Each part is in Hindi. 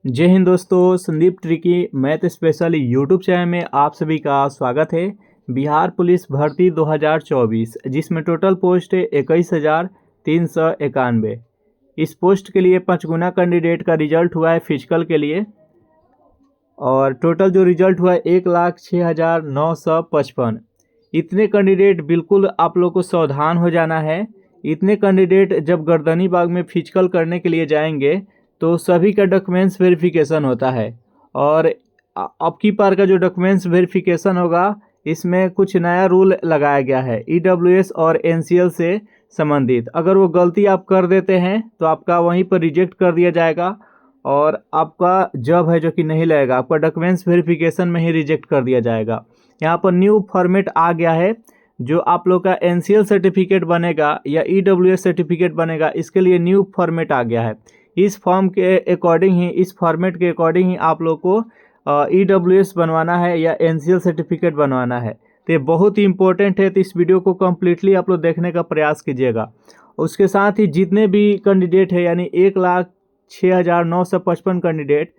जय हिंद दोस्तों, Sandeep tricky math special YouTube channel में आप सभी का स्वागत है। बिहार पुलिस भर्ती 2024 जिसमें टोटल पोस्ट है 21,391। इस पोस्ट के लिए 5 गुना कैंडिडेट का रिजल्ट हुआ है फिजिकल के लिए, और टोटल जो रिजल्ट हुआ है 1,06,955। इतने कैंडिडेट बिल्कुल आप लोग को सावधान हो जाना है। इतने कैंडिडेट जब गर्दनी बाग में फिजिकल करने के लिए जाएंगे तो सभी का डॉक्यूमेंट्स वेरिफिकेशन होता है, और अब की बार का जो डॉक्यूमेंट्स वेरिफिकेशन होगा इसमें कुछ नया रूल लगाया गया है ईडब्ल्यूएस और एनसीएल से संबंधित। अगर वो गलती आप कर देते हैं तो आपका वहीं पर रिजेक्ट कर दिया जाएगा और आपका जॉब है जो कि नहीं लगेगा, आपका डॉक्यूमेंट्स वेरिफिकेशन में ही रिजेक्ट कर दिया जाएगा। यहाँ पर न्यू फॉर्मेट आ गया है, जो आप लोग का एनसीएल सर्टिफिकेट बनेगा या ईडब्ल्यूएस सर्टिफिकेट बनेगा, इसके लिए न्यू फॉर्मेट आ गया है। इस फॉर्म के अकॉर्डिंग ही, इस फॉर्मेट के अकॉर्डिंग ही आप लोग को ईडब्ल्यूएस बनवाना है या एनसीएल सर्टिफिकेट बनवाना है। तो ये बहुत ही इंपॉर्टेंट है, तो इस वीडियो को कम्प्लीटली आप लोग देखने का प्रयास कीजिएगा। उसके साथ ही जितने भी कैंडिडेट है यानी 1,06,955 कैंडिडेट,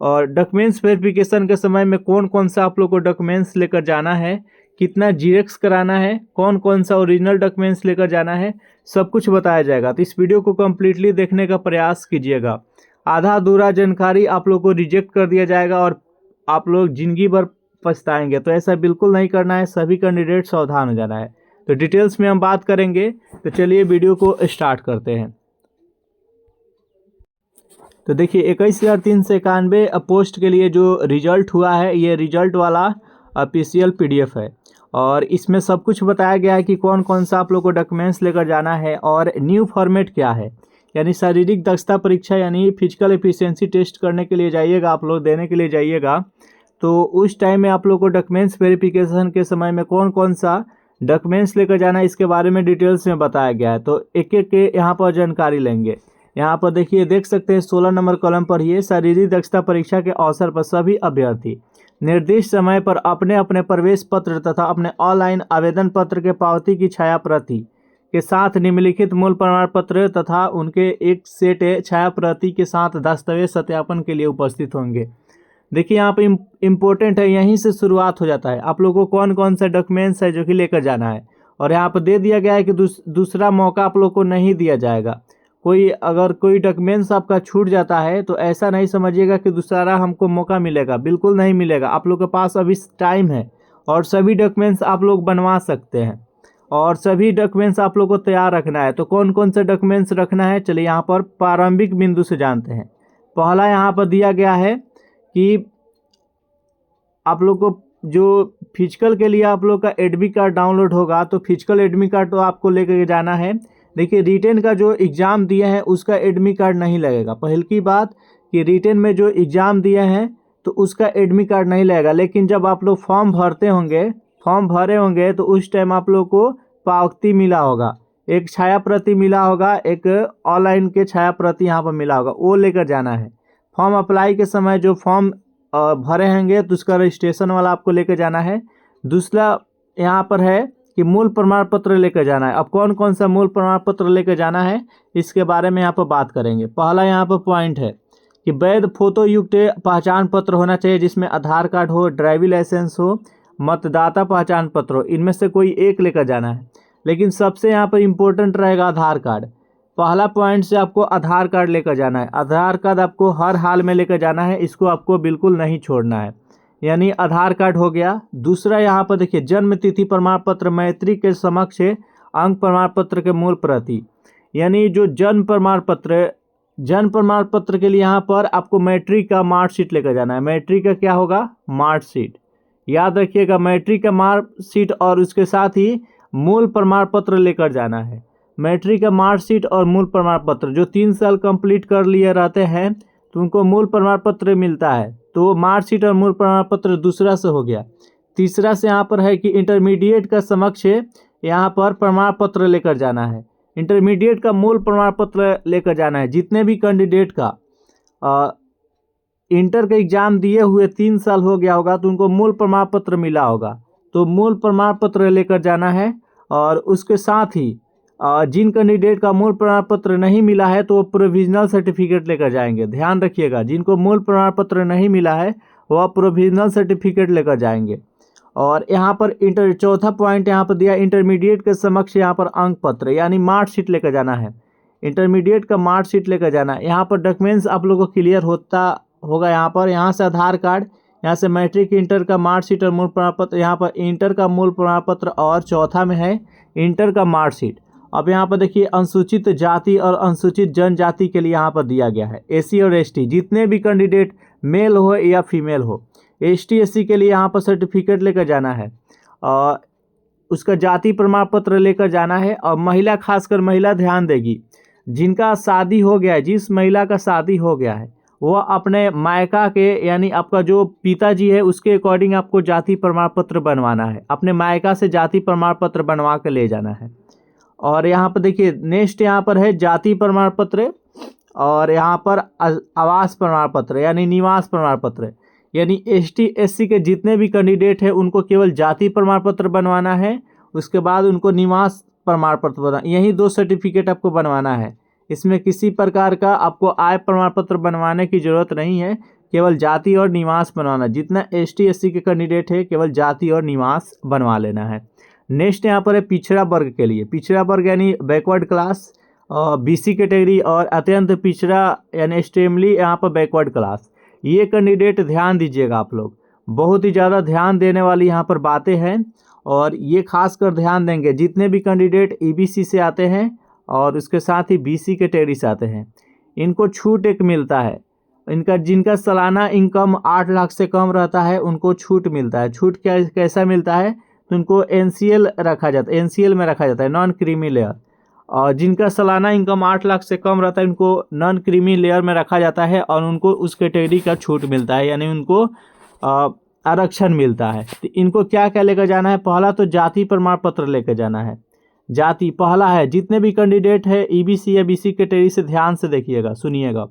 और डॉक्यूमेंट्स वेरिफिकेशन के समय में कौन कौन सा आप लोग को डॉक्यूमेंट्स लेकर जाना है, कितना जीरेक्स कराना है, कौन कौन सा ओरिजिनल डॉक्यूमेंट्स लेकर जाना है, सब कुछ बताया जाएगा। तो इस वीडियो को कम्प्लीटली देखने का प्रयास कीजिएगा। आधा अधूरा जानकारी आप लोग को रिजेक्ट कर दिया जाएगा और आप लोग जिंदगी भर पछताएंगे, तो ऐसा बिल्कुल नहीं करना है। सभी कैंडिडेट सावधान हो जाना है। तो डिटेल्स में हम बात करेंगे, तो चलिए वीडियो को स्टार्ट करते हैं। तो देखिए 21,391 पोस्ट के लिए जो रिजल्ट हुआ है, ये रिजल्ट वाला ऑफिशियल पीडीएफ है, और इसमें सब कुछ बताया गया है कि कौन कौन सा आप लोग को डॉक्यूमेंट्स लेकर जाना है और न्यू फॉर्मेट क्या है। यानी शारीरिक दक्षता परीक्षा यानी फिजिकल एफिशिएंसी टेस्ट करने के लिए जाइएगा, आप लोग देने के लिए जाइएगा, तो उस टाइम में आप लोग को डॉक्यूमेंट्स वेरिफिकेशन के समय में कौन कौन सा डॉक्यूमेंट्स लेकर जाना है इसके बारे में डिटेल्स में बताया गया है। तो एक एक के यहाँ पर जानकारी लेंगे। यहाँ पर देखिए, देख सकते हैं 16 नंबर कॉलम पर ये शारीरिक दक्षता परीक्षा के अवसर पर सभी अभ्यर्थी निर्दिष्ट समय पर अपने अपने प्रवेश पत्र तथा अपने ऑनलाइन आवेदन पत्र के पावती की छाया प्रति के साथ निम्नलिखित मूल प्रमाण पत्र तथा उनके एक सेट छाया प्रति के साथ दस्तावेज सत्यापन के लिए उपस्थित होंगे। देखिए यहाँ पे इम्पोर्टेंट है, यहीं से शुरुआत हो जाता है। आप लोगों को कौन कौन सा डॉक्यूमेंट्स है जो कि लेकर जाना है, और यहाँ पर दे दिया गया है कि दूसरा मौका आप लोग को नहीं दिया जाएगा। अगर कोई डॉक्यूमेंट्स आपका छूट जाता है तो ऐसा नहीं समझिएगा कि दूसरा हमको मौका मिलेगा, बिल्कुल नहीं मिलेगा। आप लोग के पास अभी टाइम है और सभी डॉक्यूमेंट्स आप लोग बनवा सकते हैं, और सभी डॉक्यूमेंट्स आप लोग को तैयार रखना है। तो कौन कौन से डॉक्यूमेंट्स रखना है, चलिए यहाँ पर प्रारंभिक बिंदु से जानते हैं। पहला यहाँ पर दिया गया है कि आप लोग को जो फिजिकल के लिए आप लोग का एडमिट कार्ड डाउनलोड होगा, तो फिजिकल एडमिट कार्ड तो आपको लेकर जाना है। देखिए रिटेन का जो एग्ज़ाम दिए हैं उसका एडमिट कार्ड नहीं लगेगा। पहल की बात कि रिटेन में जो एग्ज़ाम दिए हैं तो उसका एडमिट कार्ड नहीं लगेगा, लेकिन जब आप लोग फॉर्म भरे होंगे तो उस टाइम आप लोग को पावती मिला होगा, एक छाया प्रति मिला होगा, एक ऑनलाइन के छाया प्रति यहाँ पर मिला होगा, वो लेकर जाना है। फॉर्म अप्लाई के समय जो फॉर्म भरे होंगे तो उसका रजिस्ट्रेशन वाला आपको लेकर जाना है। दूसरा यहाँ पर है कि मूल प्रमाण पत्र लेकर जाना है। अब कौन कौन सा मूल प्रमाण पत्र लेकर जाना है इसके बारे में यहाँ पर बात करेंगे। पहला यहाँ पर पॉइंट है कि वैध फोटो युक्त पहचान पत्र होना चाहिए, जिसमें आधार कार्ड हो, ड्राइविंग लाइसेंस हो, मतदाता पहचान पत्र हो, इनमें से कोई एक लेकर जाना है। लेकिन सबसे यहाँ पर इम्पोर्टेंट रहेगा आधार कार्ड। पहला पॉइंट से आपको आधार कार्ड लेकर जाना है। आधार कार्ड आपको हर हाल में लेकर जाना है, इसको आपको बिल्कुल नहीं छोड़ना है। यानी आधार कार्ड हो गया। दूसरा यहाँ पर देखिए जन्म तिथि प्रमाण पत्र, मैट्रिक के समक्ष अंक प्रमाण पत्र के मूल प्रति, यानी जो जन्म प्रमाण पत्र के लिए यहाँ पर आपको मैट्रिक का मार्कशीट लेकर जाना है। मैट्रिक का क्या होगा, मार्कशीट, याद रखिएगा, मैट्रिक का मार्कशीट और उसके साथ ही मूल प्रमाण पत्र लेकर जाना है। मैट्रिक का मार्कशीट और मूल प्रमाण पत्र, जो 3 साल कंप्लीट कर लिए रहते हैं तो उनको मूल प्रमाण पत्र मिलता है, तो मार्कशीट और मूल प्रमाण पत्र दूसरा से हो गया। तीसरा से यहाँ पर है कि इंटरमीडिएट का समक्ष यहाँ पर प्रमाण पत्र लेकर जाना है। इंटरमीडिएट का मूल प्रमाण पत्र लेकर जाना है। जितने भी कैंडिडेट का इंटर का एग्ज़ाम दिए हुए 3 साल हो गया होगा तो उनको मूल प्रमाण पत्र मिला होगा, तो मूल प्रमाण पत्र लेकर जाना है। और उसके साथ ही जिन कैंडिडेट का मूल प्रमाण पत्र नहीं मिला है तो वो प्रोविजनल सर्टिफिकेट लेकर जाएंगे। ध्यान रखिएगा, जिनको मूल प्रमाण पत्र नहीं मिला है वह प्रोविजनल सर्टिफिकेट लेकर जाएंगे। और यहाँ पर चौथा पॉइंट यहाँ पर दिया, इंटरमीडिएट के समक्ष यहाँ पर अंक पत्र यानी मार्कशीट लेकर जाना है। इंटरमीडिएट का मार्कशीट लेकर जाना है। यहाँ पर डॉक्यूमेंट्स आप लोगों को क्लियर होता होगा। यहाँ से आधार कार्ड, यहाँ से मैट्रिक इंटर का मार्कशीट और मूल प्रमाण पत्र, यहाँ पर इंटर का मूल प्रमाण पत्र और चौथा में है इंटर का मार्कशीट। अब यहाँ पर देखिए अनुसूचित जाति और अनुसूचित जनजाति के लिए यहाँ पर दिया गया है एससी और एसटी, जितने भी कैंडिडेट मेल हो या फीमेल हो। एसटी एससी के लिए यहाँ पर सर्टिफिकेट लेकर जाना है और उसका जाति प्रमाण पत्र लेकर जाना है। और महिला, खासकर महिला ध्यान देगी, जिनका शादी हो गया है, जिस महिला का शादी हो गया है वह अपने मायका के यानी आपका जो पिताजी है उसके अकॉर्डिंग आपको जाति प्रमाण पत्र बनवाना है। अपने मायका से जाति प्रमाण पत्र बनवा के ले जाना है। और यहाँ पर देखिए नेक्स्ट यहाँ पर है जाति प्रमाण पत्र और यहाँ पर आवास प्रमाण पत्र यानी निवास प्रमाण पत्र। यानी एसटी एससी के जितने भी कैंडिडेट हैं उनको केवल जाति प्रमाण पत्र बनवाना है, उसके बाद उनको निवास प्रमाण पत्र बनवाना, यही 2 सर्टिफिकेट आपको बनवाना है। इसमें किसी प्रकार का आपको आय प्रमाण पत्र बनवाने की ज़रूरत नहीं है, केवल जाति और निवास बनवाना। जितना एसटी एससी के कैंडिडेट है केवल जाति और निवास बनवा लेना है। नेक्स्ट यहाँ पर है पिछड़ा वर्ग के लिए। पिछड़ा वर्ग यानी बैकवर्ड क्लास, बीसी कैटेगरी और अत्यंत पिछड़ा यानी एक्सट्रीमली यहाँ पर बैकवर्ड क्लास। ये कैंडिडेट ध्यान दीजिएगा आप लोग, बहुत ही ज़्यादा ध्यान देने वाली यहाँ पर बातें हैं और ये खासकर ध्यान देंगे जितने भी कैंडिडेट ईबीसी से आते हैं और उसके साथ ही बीसी कैटेगरी से आते हैं, इनको छूट एक मिलता है। जिनका सालाना इनकम 8 लाख से कम रहता है उनको छूट मिलता है। छूट कैसा मिलता है तो उनको एनसीएल रखा जाता है, एनसीएल में रखा जाता है, नॉन क्रीमी लेयर। और जिनका सालाना इनकम 8 लाख से कम रहता है उनको नॉन क्रीमी लेयर में रखा जाता है और उनको उस कैटेगरी का छूट मिलता है, यानी उनको आरक्षण मिलता है। तो इनको क्या क्या लेकर जाना है? पहला तो जाति प्रमाण पत्र लेकर जाना है। जाति पहला है, जितने भी कैंडिडेट है ईबीसी या बीसी कैटेगरी से ध्यान से देखिएगा, सुनिएगा।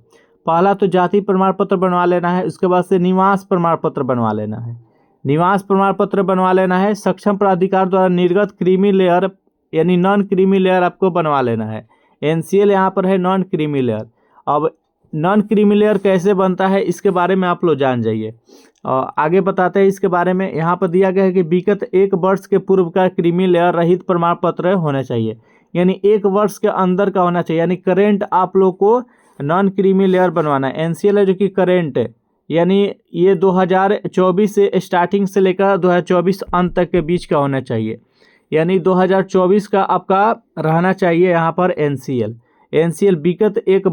पहला तो जाति प्रमाण पत्र बनवा लेना है, उसके बाद से निवास प्रमाण पत्र बनवा लेना है। निवास प्रमाण पत्र बनवा लेना है। सक्षम प्राधिकार द्वारा निर्गत क्रीमी लेयर यानी नॉन क्रीमी लेयर आपको बनवा लेना है। एनसीएल यहाँ पर है नॉन क्रीमी लेयर। अब नॉन क्रीमी लेयर कैसे बनता है इसके बारे में आप लोग जान जाइए। आगे बताते हैं इसके बारे में। यहाँ पर दिया गया है कि विगत 1 वर्ष के पूर्व का क्रीमी लेयर रहित प्रमाण पत्र होना चाहिए, यानी 1 वर्ष के अंदर का होना चाहिए। यानी करेंट आप लोग को नॉन क्रीमी लेयर बनवाना है। एनसीएल है जो कि करेंट है, यानी ये 2024 से स्टार्टिंग से लेकर 2024 अंत तक के बीच का होना चाहिए, यानी 2024 का आपका रहना चाहिए यहाँ पर एनसीएल विगत 1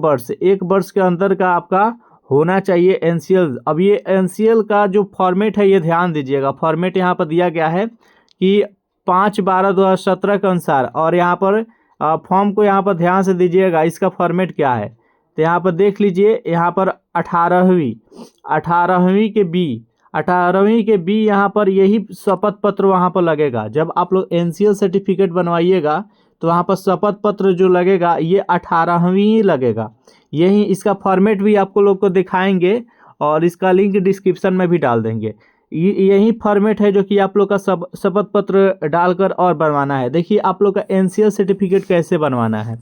वर्ष के अंदर का आपका होना चाहिए एनसीएल। अब ये एनसीएल का जो फॉर्मेट है ये ध्यान दीजिएगा। फॉर्मेट यहाँ पर दिया गया है कि 5/12/2017 के अनुसार, और यहाँ पर फॉर्म को यहाँ पर ध्यान से दीजिएगा, इसका फॉर्मेट क्या है तो यहाँ पर देख लीजिए। यहाँ पर 18वीं के बी यहाँ पर यही शपथ पत्र वहाँ पर लगेगा। जब आप लोग एनसीएल सर्टिफिकेट बनवाइएगा तो वहाँ पर शपथ पत्र जो लगेगा ये 18वीं लगेगा। यही इसका फॉर्मेट भी आपको लोग को दिखाएंगे और इसका लिंक डिस्क्रिप्शन में भी डाल देंगे। यही फॉर्मेट है जो कि आप लोग का शपथ पत्र डालकर और बनवाना है। देखिए आप लोग का एनसीएल सर्टिफिकेट कैसे बनवाना है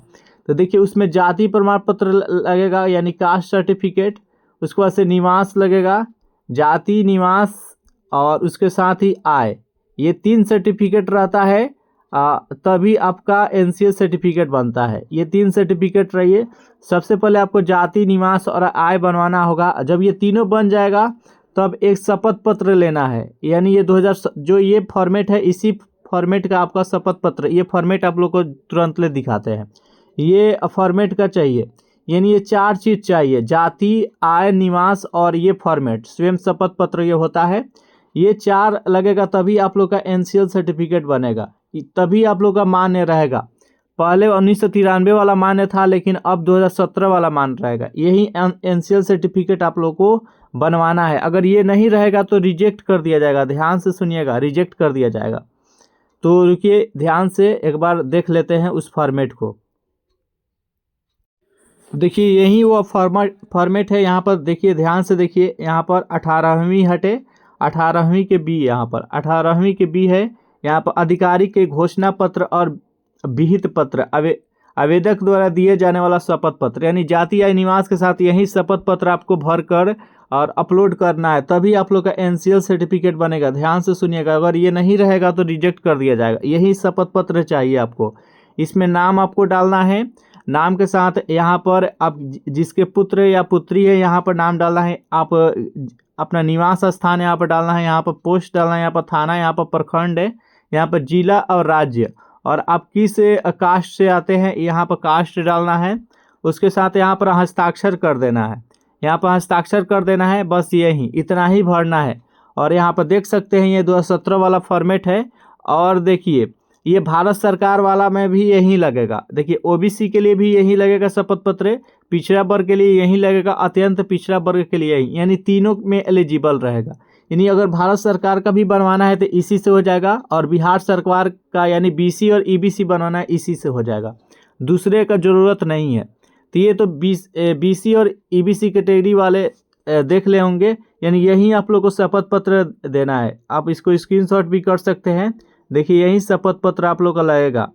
तो देखिए उसमें जाति प्रमाण पत्र लगेगा यानी कास्ट सर्टिफिकेट, उसके बाद से निवास लगेगा, जाति निवास और उसके साथ ही आय, ये 3 सर्टिफिकेट रहता है तभी आपका एनसीएल सर्टिफिकेट बनता है। ये 3 सर्टिफिकेट रहिए। सबसे पहले आपको जाति निवास और आय बनवाना होगा। जब ये तीनों बन जाएगा तब एक शपथ पत्र लेना है, यानी ये 2000 जो ये फॉर्मेट है इसी फॉर्मेट का आपका शपथ पत्र, ये फॉर्मेट आप लोग को तुरंत ले दिखाते हैं। ये फॉर्मेट का चाहिए, यानी ये 4 चीज़ चाहिए, जाति आय निवास और ये फॉर्मेट स्वयं शपथ पत्र ये होता है। ये 4 लगेगा तभी आप लोग का एनसीएल सर्टिफिकेट बनेगा, तभी आप लोग का मान्य रहेगा। पहले 1993 वाला मान्य था लेकिन अब 2017 वाला मान्य रहेगा। यही एनसीएल सर्टिफिकेट आप लोग को बनवाना है। अगर ये नहीं रहेगा तो रिजेक्ट कर दिया जाएगा। ध्यान से सुनिएगा, रिजेक्ट कर दिया जाएगा। तो रुकिए ध्यान से एक बार देख लेते हैं उस फॉर्मेट को। देखिए यही वो फॉर्मेट है। यहाँ पर देखिए ध्यान से देखिए, यहाँ पर 18वीं हटे, 18वीं के बी, यहाँ पर 18वीं के बी है। यहाँ पर अधिकारी के घोषणा पत्र और विहित पत्र आवेदक द्वारा दिए जाने वाला शपथ पत्र, यानी जाति या निवास के साथ यही शपथ पत्र आपको भरकर और अपलोड करना है, तभी आप लोग का एनसीएल सर्टिफिकेट बनेगा। ध्यान से सुनिएगा, अगर ये नहीं रहेगा तो रिजेक्ट कर दिया जाएगा। यही शपथ पत्र चाहिए आपको। इसमें नाम आपको डालना है, नाम के साथ यहाँ पर आप जिसके पुत्र या पुत्री है यहाँ पर नाम डालना है, आप अपना निवास स्थान यहाँ पर डालना है, यहाँ पर पोस्ट डालना है, यहाँ पर थाना, यहाँ पर प्रखंड है, यहाँ पर जिला और राज्य, और आप किस कास्ट से आते हैं यहाँ पर कास्ट डालना है। उसके साथ यहाँ पर हस्ताक्षर कर देना है, यहाँ पर हस्ताक्षर कर देना है। बस यही इतना ही भरना है। और यहाँ पर देख सकते हैं ये 2017 वाला फॉर्मेट है। और देखिए ये भारत सरकार वाला में भी यही लगेगा। देखिए ओबीसी के लिए भी यही लगेगा शपथ पत्र, पिछड़ा वर्ग के लिए यही लगेगा, अत्यंत पिछड़ा वर्ग के लिए यही, यानी तीनों में एलिजिबल रहेगा। यानी अगर भारत सरकार का भी बनवाना है तो इसी से हो जाएगा, और बिहार सरकार का यानी बीसी और ईबीसी बनवाना है इसी से हो जाएगा, दूसरे का ज़रूरत नहीं है। तो ये तो बीसी और ईबीसी कैटेगरी वाले देख ले होंगे, यानी यही आप लोग को शपथ पत्र देना है। आप इसको स्क्रीनशॉट भी कर सकते हैं। देखिए यही शपथ पत्र आप लोग का लगेगा,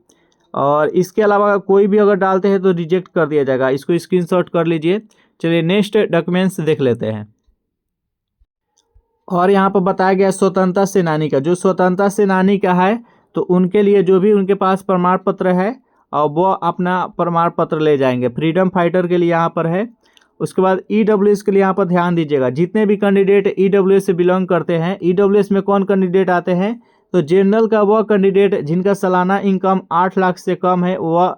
और इसके अलावा कोई भी अगर डालते हैं तो रिजेक्ट कर दिया जाएगा। इसको स्क्रीनशॉट कर लीजिए। चलिए नेक्स्ट डॉक्यूमेंट्स देख लेते हैं। और यहाँ पर बताया गया स्वतंत्रता सेनानी का, जो स्वतंत्रता सेनानी का है तो उनके लिए जो भी उनके पास प्रमाण पत्र है और वो अपना प्रमाण पत्र ले जाएंगे। फ्रीडम फाइटर के लिए यहाँ पर है। उसके बाद ईडब्ल्यूएस के लिए यहाँ पर ध्यान दीजिएगा, जितने भी कैंडिडेट ईडब्ल्यूएस से बिलोंग करते हैं, ईडब्ल्यूएस में कौन कैंडिडेट आते हैं, तो जनरल का वह कैंडिडेट जिनका सालाना इनकम 8 लाख से कम है वह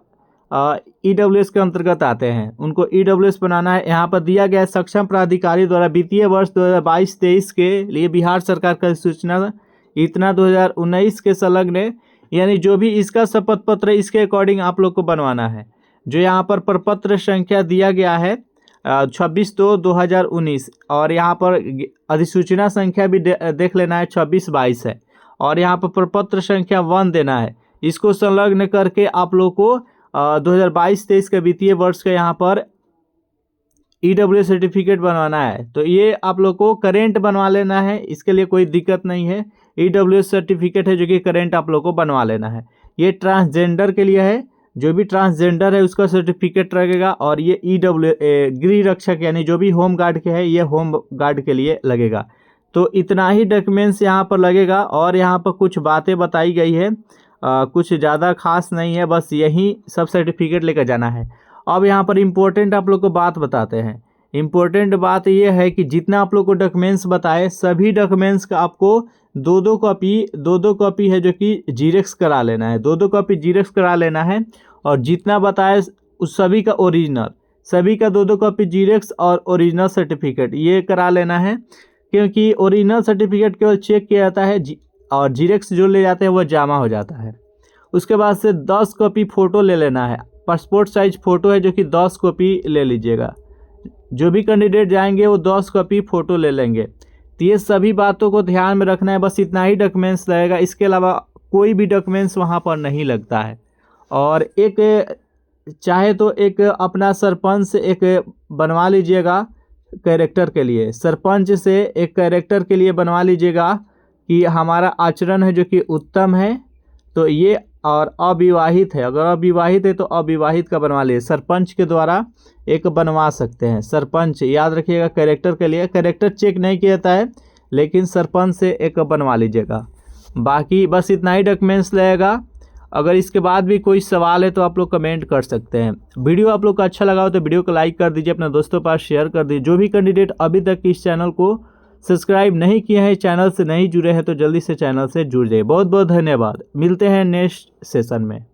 ईडब्ल्यूएस के अंतर्गत आते हैं, उनको ईडब्ल्यूएस बनाना है। यहाँ पर दिया गया सक्षम प्राधिकारी द्वारा वित्तीय वर्ष 2022-23 के लिए बिहार सरकार का सूचना इतना 2019 के संलग्न, यानी जो भी इसका शपथ पत्र इसके अकॉर्डिंग आप लोग को बनवाना है। जो यहाँ पर प्रपत्र संख्या दिया गया है 26/2/2019, और यहाँ पर अधिसूचना संख्या भी देख लेना है 26/22 है, और यहाँ पर प्रपत्र संख्या 1 देना है। इसको संलग्न करके आप लोग को 2022-23 के वित्तीय वर्ष का यहाँ पर ईडब्ल्यूएस सर्टिफिकेट बनवाना है। तो ये आप लोग को करेंट बनवा लेना है, इसके लिए कोई दिक्कत नहीं है। ईडब्ल्यूएस सर्टिफिकेट है जो कि करेंट आप लोग को बनवा लेना है। ये ट्रांसजेंडर के लिए है, जो भी ट्रांसजेंडर है उसका सर्टिफिकेट लगेगा। और ये गृह रक्षक यानी जो भी होम गार्ड के है, ये होम गार्ड के लिए लगेगा। तो इतना ही डॉक्यूमेंट्स यहाँ पर लगेगा। और यहाँ पर कुछ बातें बताई गई है, कुछ ज़्यादा खास नहीं है, बस यही सब सर्टिफिकेट लेकर जाना है। अब यहाँ पर इम्पोर्टेंट आप लोग को बात बताते हैं। इम्पोर्टेंट बात ये है कि जितना आप लोग को डॉक्यूमेंट्स बताए, सभी डॉक्यूमेंट्स का आपको दो दो कॉपी है जो कि जीरेक्स करा लेना है, 2 कॉपी जीरेक्स करा लेना है। और जितना बताए उस सभी का ओरिजिनल, सभी का 2 कॉपी जीरेक्स और ओरिजिनल सर्टिफिकेट ये करा लेना है, क्योंकि ओरिजिनल सर्टिफिकेट केवल चेक किया जाता है और जीरेक्स जो ले जाते हैं वो जमा हो जाता है। उसके बाद से 10 कॉपी फ़ोटो ले लेना है, पासपोर्ट साइज फ़ोटो है जो कि 10 कॉपी ले लीजिएगा। जो भी कैंडिडेट जाएंगे वो 10 कॉपी फ़ोटो ले लेंगे। तो ये सभी बातों को ध्यान में रखना है, बस इतना ही डॉक्यूमेंट्स लगेगा, इसके अलावा कोई भी डॉक्यूमेंट्स वहाँ पर नहीं लगता है। और एक चाहे तो एक अपना सरपंच से एक बनवा लीजिएगा कैरेक्टर के लिए, सरपंच से एक कैरेक्टर के लिए बनवा लीजिएगा कि हमारा आचरण है जो कि उत्तम है। तो ये और अविवाहित है, अगर अविवाहित है तो अविवाहित का बनवा लीजिए, सरपंच के द्वारा एक बनवा सकते हैं। सरपंच याद रखिएगा, कैरेक्टर के लिए कैरेक्टर चेक नहीं किया जाता है, लेकिन सरपंच से एक बनवा लीजिएगा। बाकी बस इतना ही डॉक्यूमेंट्स लगेगा। अगर इसके बाद भी कोई सवाल है तो आप लोग कमेंट कर सकते हैं। वीडियो आप लोग को अच्छा लगा हो तो वीडियो को लाइक कर दीजिए, अपने दोस्तों के पास शेयर कर दीजिए। जो भी कैंडिडेट अभी तक इस चैनल को सब्सक्राइब नहीं किए हैं, चैनल से नहीं जुड़े हैं, तो जल्दी से चैनल से जुड़ जाइए। बहुत बहुत धन्यवाद, मिलते हैं नेक्स्ट सेशन में।